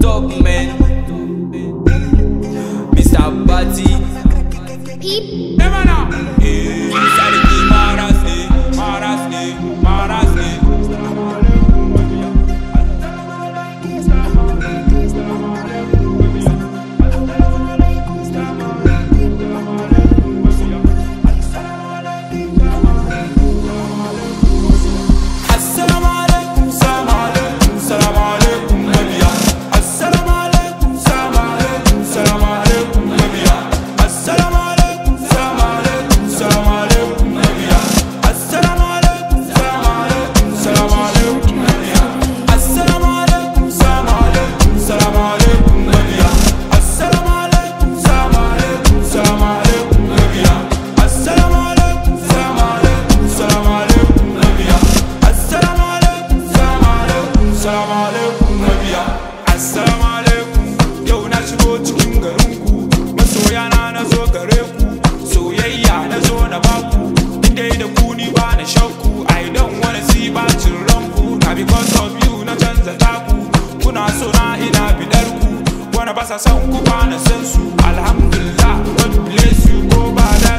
Top man, Mr. Batty. Emana, Sariki Marasli, Marasli, Marasli. Assalamu alaikum, yau na shigo cikin garinku, masoyana na zo gare ku, soyayya na zo na baku, inda da ku ni ba na shakku, I don't wanna see bacin ranku, na because of you na canza taku, kuna so na ina bidar ku, wani basa son ku ba na san su, alhamdulillah, God bless you, ko ba da